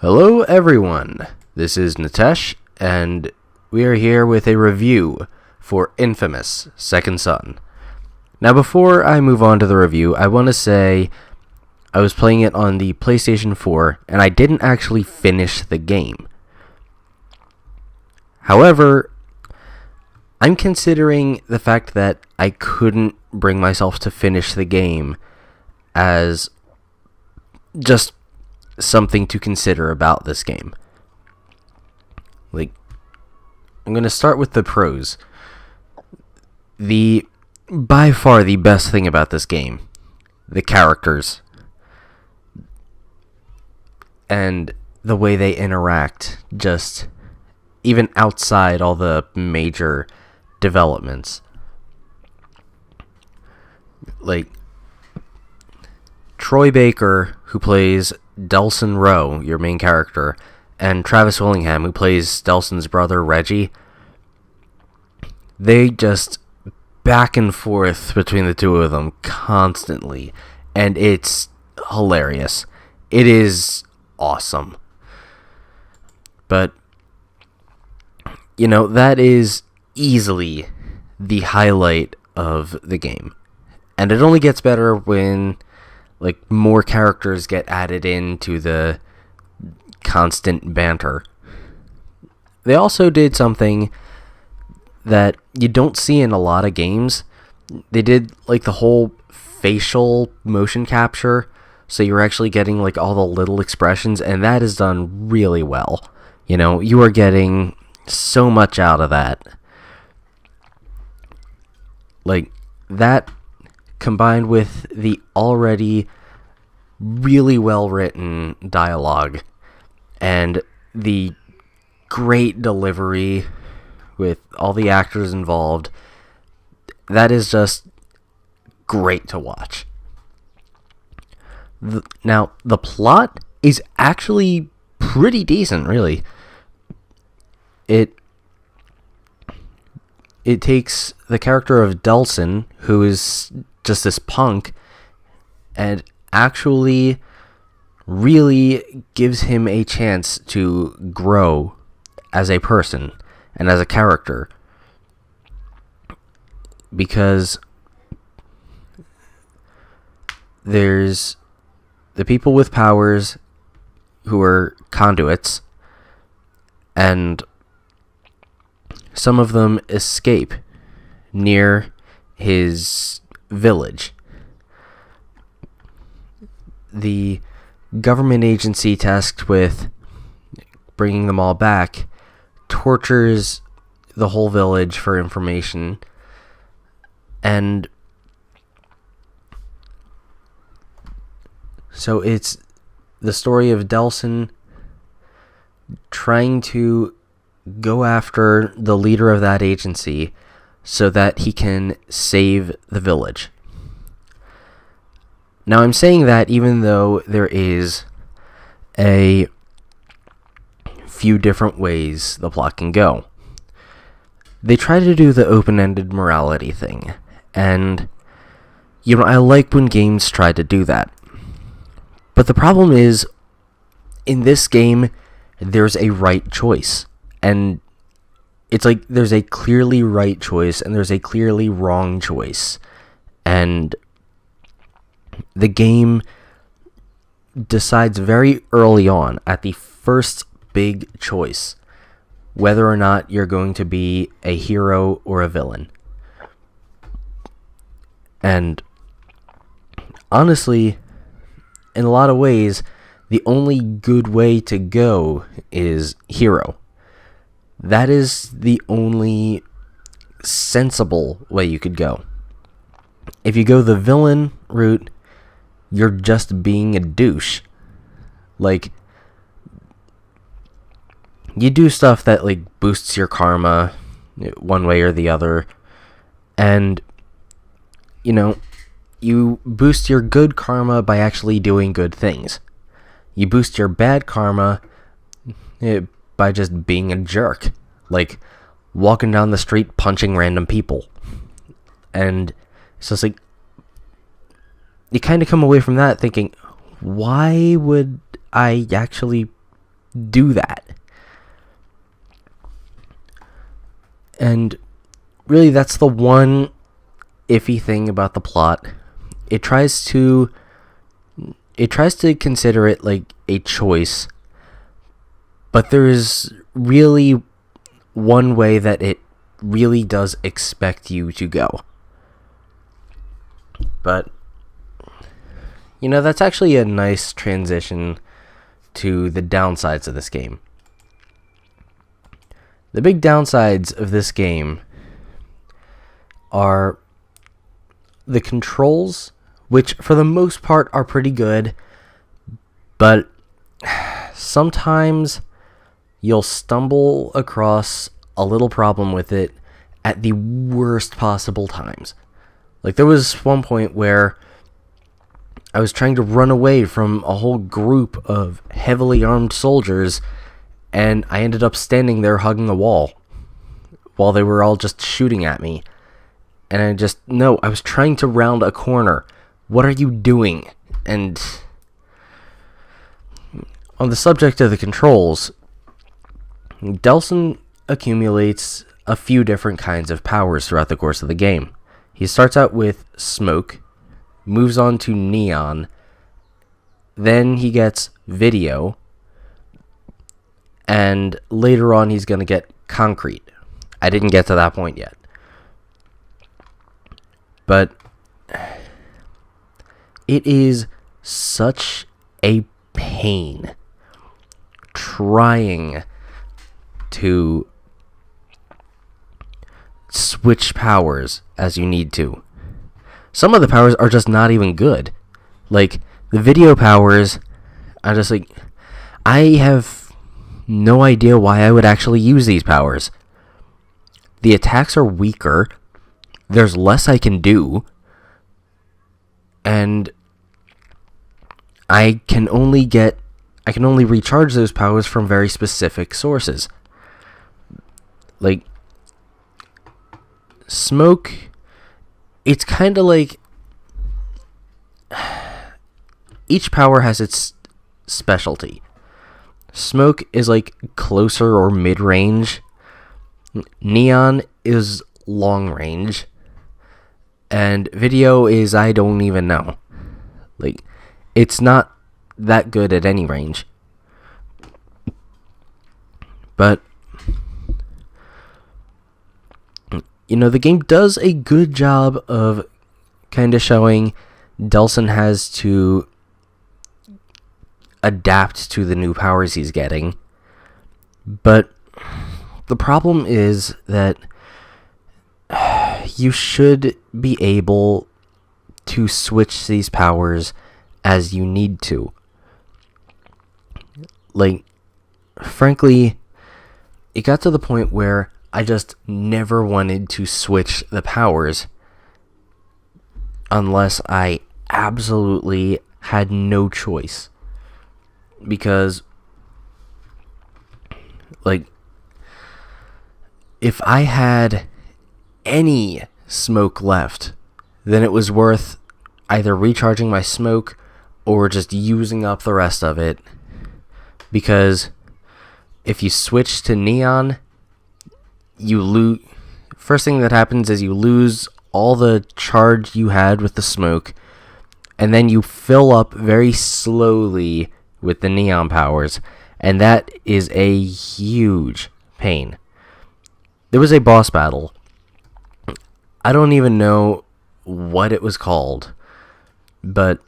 Hello everyone, this is Nitesh, and we are here with a review for Infamous Second Son. Now before I move on to the review, I want to say I was playing it on the PlayStation 4, and I didn't actually finish the game. However, I'm considering the fact that I couldn't bring myself to finish the game as just something to consider about this game. I'm going to start with the pros. By far the best thing about this game, the characters and the way they interact, just even outside all the major developments. Troy Baker, who plays Delsin Rowe, your main character, and Travis Willingham, who plays Delsin's brother, Reggie, they just back and forth between the two of them constantly, and it's hilarious. It is awesome. But, that is easily the highlight of the game. And it only gets better when more characters get added into the constant banter. They also did something that you don't see in a lot of games. They did the whole facial motion capture, so you're actually getting all the little expressions, and that is done really well. You are getting so much out of that. That combined with the already really well written dialogue and the great delivery with all the actors involved, that is just great to watch. Now, the plot is actually pretty decent, really. It takes the character of Delsin, who is just this punk, and actually really gives him a chance to grow as a person and as a character. Because there's the people with powers who are conduits, and some of them escape near his village. The government agency tasked with bringing them all back tortures the whole village for information, and so it's the story of Delsin trying to go after the leader of that agency so that he can save the village. Now, I'm saying that even though there is a few different ways the plot can go. They try to do the open-ended morality thing, and, I like when games try to do that. But the problem is, in this game, there's a right choice, and it's there's a clearly right choice, and there's a clearly wrong choice, and the game decides very early on, at the first big choice, whether or not you're going to be a hero or a villain. And honestly, in a lot of ways, the only good way to go is hero. That is the only sensible way you could go. If you go the villain route, you're just being a douche. You do stuff that boosts your karma one way or the other, and you boost your good karma by actually doing good things. You boost your bad karma by just being a jerk, walking down the street punching random people. And so it's you kind of come away from that thinking, why would I actually do that. And really, that's the one iffy thing about the plot. It tries to consider it like a choice, but there is really one way that it really does expect you to go. But that's actually a nice transition to the downsides of this game. The big downsides of this game are the controls, which for the most part are pretty good, but sometimes you'll stumble across a little problem with it at the worst possible times. Like, there was one point where I was trying to run away from a whole group of heavily armed soldiers, and I ended up standing there hugging a wall while they were all just shooting at me. And I was trying to round a corner. What are you doing? And on the subject of the controls, Delsin accumulates a few different kinds of powers throughout the course of the game. He starts out with smoke, moves on to neon, then he gets video, and later on he's going to get concrete. I didn't get to that point yet. But it is such a pain trying to switch powers as you need to. Some of the powers are just not even good. Like, the video powers, I'm just like, I have no idea why I would actually use these powers. The attacks are weaker. There's less I can do. And I can only recharge those powers from very specific sources. Like, smoke, it's kind of like each power has its specialty. Smoke is like closer or mid-range. Neon is long range. And video is, I don't even know. Like, it's not that good at any range. But the game does a good job of kind of showing Delsin has to adapt to the new powers he's getting. But the problem is that you should be able to switch these powers as you need to. Like, frankly, it got to the point where I just never wanted to switch the powers unless I absolutely had no choice. Because, like, if I had any smoke left, then it was worth either recharging my smoke or just using up the rest of it. Because if you switch to neon, you lose. First thing that happens is you lose all the charge you had with the smoke, and then you fill up very slowly with the neon powers, and that is a huge pain. There was a boss battle. I don't even know what it was called, but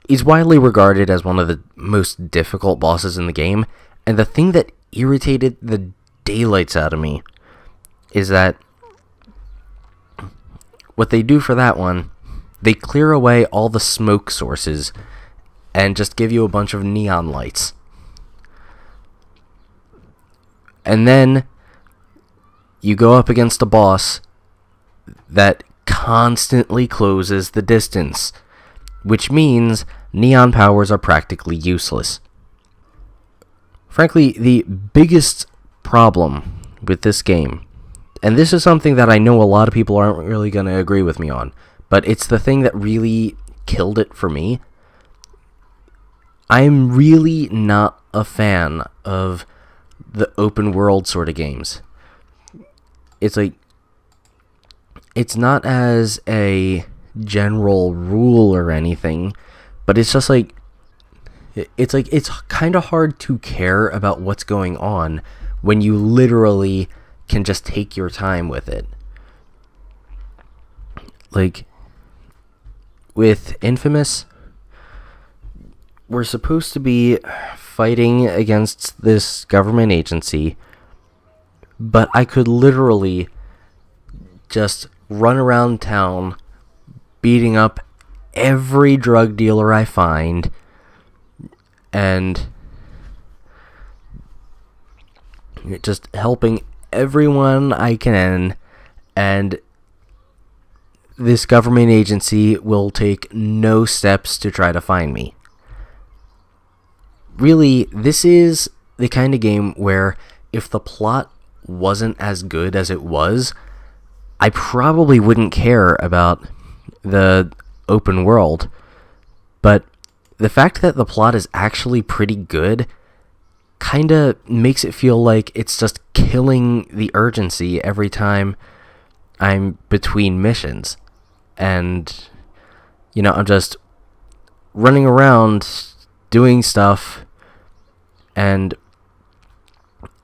he's widely regarded as one of the most difficult bosses in the game, and the thing that irritated the daylights out of me is that what they do for that one, they clear away all the smoke sources and just give you a bunch of neon lights. And then you go up against a boss that constantly closes the distance, which means neon powers are practically useless. Frankly, the biggest problem with this game, and this is something that I know a lot of people aren't really going to agree with me on, but it's the thing that really killed it for me. I'm really not a fan of the open world sort of games. It's like, it's not as a general rule or anything, but it's just like, it's kind of hard to care about what's going on when you literally can just take your time with it. Like, with Infamous, we're supposed to be fighting against this government agency, but I could literally just run around town beating up every drug dealer I find and just helping everyone I can, and this government agency will take no steps to try to find me. Really, this is the kind of game where if the plot wasn't as good as it was, I probably wouldn't care about the open world. But the fact that the plot is actually pretty good kind of makes it feel like it's just killing the urgency every time I'm between missions. And, I'm just running around doing stuff, and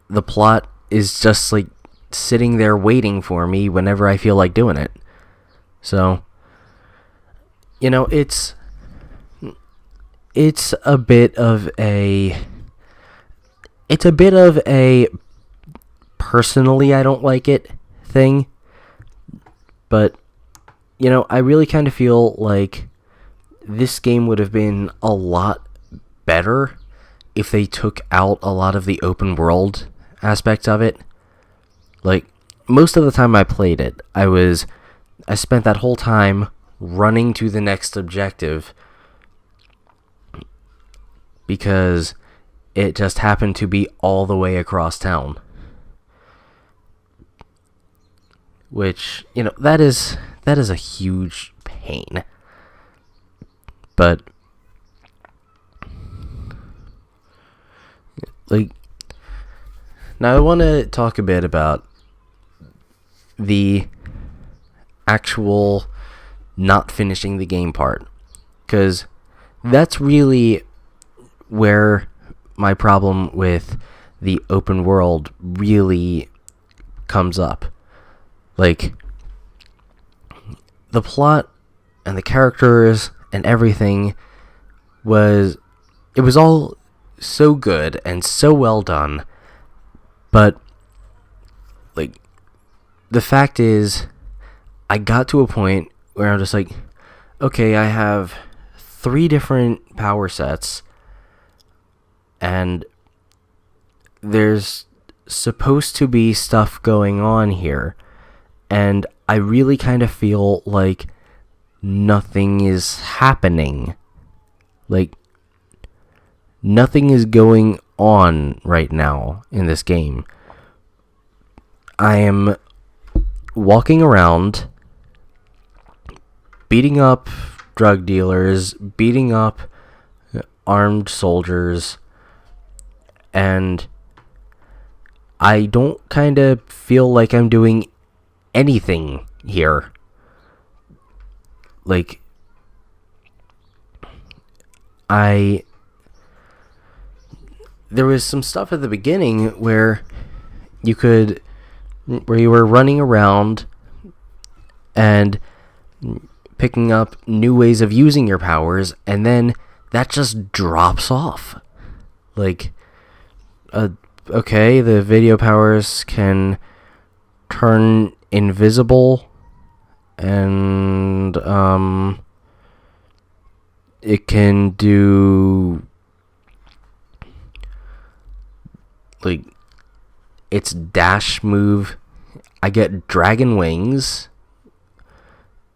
the plot is just like sitting there waiting for me whenever I feel like doing it. So, it's a bit of a personally I don't like it thing, but I really kind of feel like this game would have been a lot better if they took out a lot of the open world aspects of it. Like, most of the time I played it, I spent that whole time running to the next objective because it just happened to be all the way across town. Which, that is a huge pain. But, like, now I want to talk a bit about the actual not finishing the game part, because that's really where my problem with the open world really comes up. Like, the plot and the characters and everything was all so good and so well done, but like, the fact is, I got to a point where I'm just like, okay, I have 3 different power sets, and there's supposed to be stuff going on here, and I really kind of feel like nothing is happening. Like, nothing is going on right now in this game. I am walking around, beating up drug dealers, beating up armed soldiers, and I don't kind of feel like I'm doing anything here. Like, there was some stuff at the beginning where you were running around and picking up new ways of using your powers, and then that just drops off. Like, okay, the video powers can turn invisible, and it can do, like, its dash move. I get dragon wings,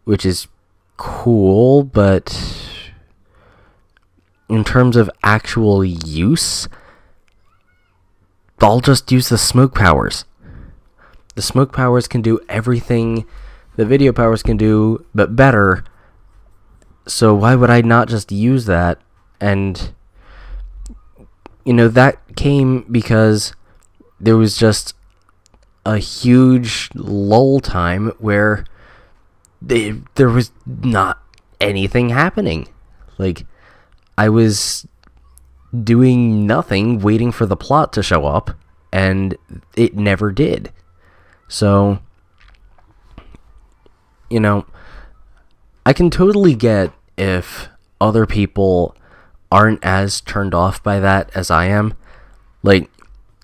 which is cool, but in terms of actual use, I'll just use the smoke powers. The smoke powers can do everything the video powers can do, but better. So why would I not just use that? And that came because there was just a huge lull time where there was not anything happening. Like, I was doing nothing, waiting for the plot to show up, and it never did. So, I can totally get if other people aren't as turned off by that as I am. Like,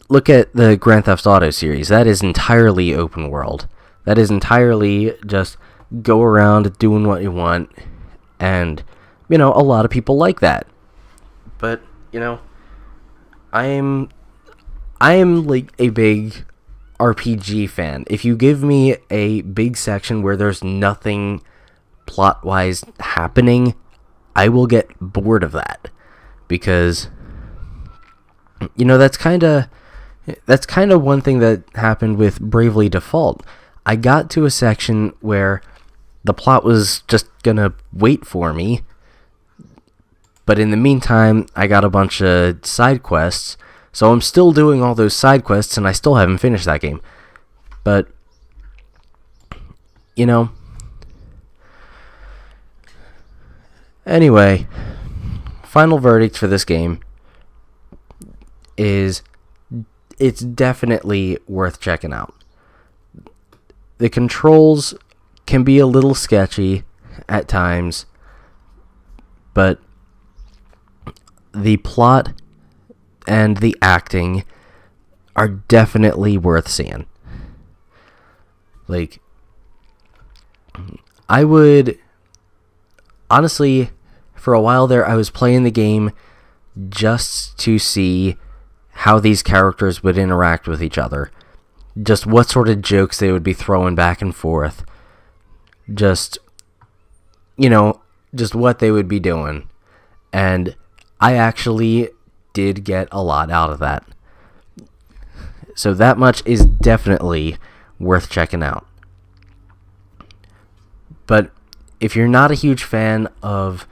look at the Grand Theft Auto series. That is entirely open world. That is entirely just go around doing what you want, and, a lot of people like that. But, I am like a big RPG fan. If you give me a big section where there's nothing plot-wise happening, I will get bored of that. Because, that's kind of one thing that happened with Bravely Default. I got to a section where the plot was just gonna wait for me, but in the meantime, I got a bunch of side quests, so I'm still doing all those side quests, and I still haven't finished that game. But, anyway, final verdict for this game is it's definitely worth checking out. The controls can be a little sketchy at times, but the plot and the acting are definitely worth seeing. Like, I would honestly, for a while there, I was playing the game just to see how these characters would interact with each other. Just what sort of jokes they would be throwing back and forth. Just what they would be doing. And I actually did get a lot out of that. So that much is definitely worth checking out. But if you're not a huge fan of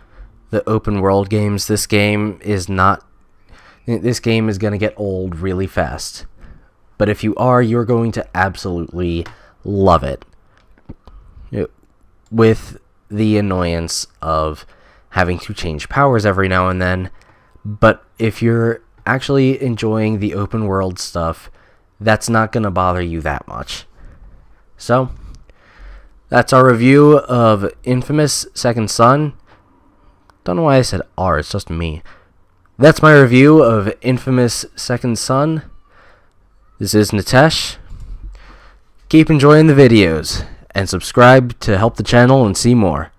the open world games, this game is going to get old really fast. But if you are, you're going to absolutely love it. With the annoyance of having to change powers every now and then. But if you're actually enjoying the open world stuff, that's not going to bother you that much. So, that's our review of Infamous Second Son. Don't know why I said R, it's just me. That's my review of Infamous Second Son. This is Nitesh. Keep enjoying the videos, and subscribe to help the channel and see more.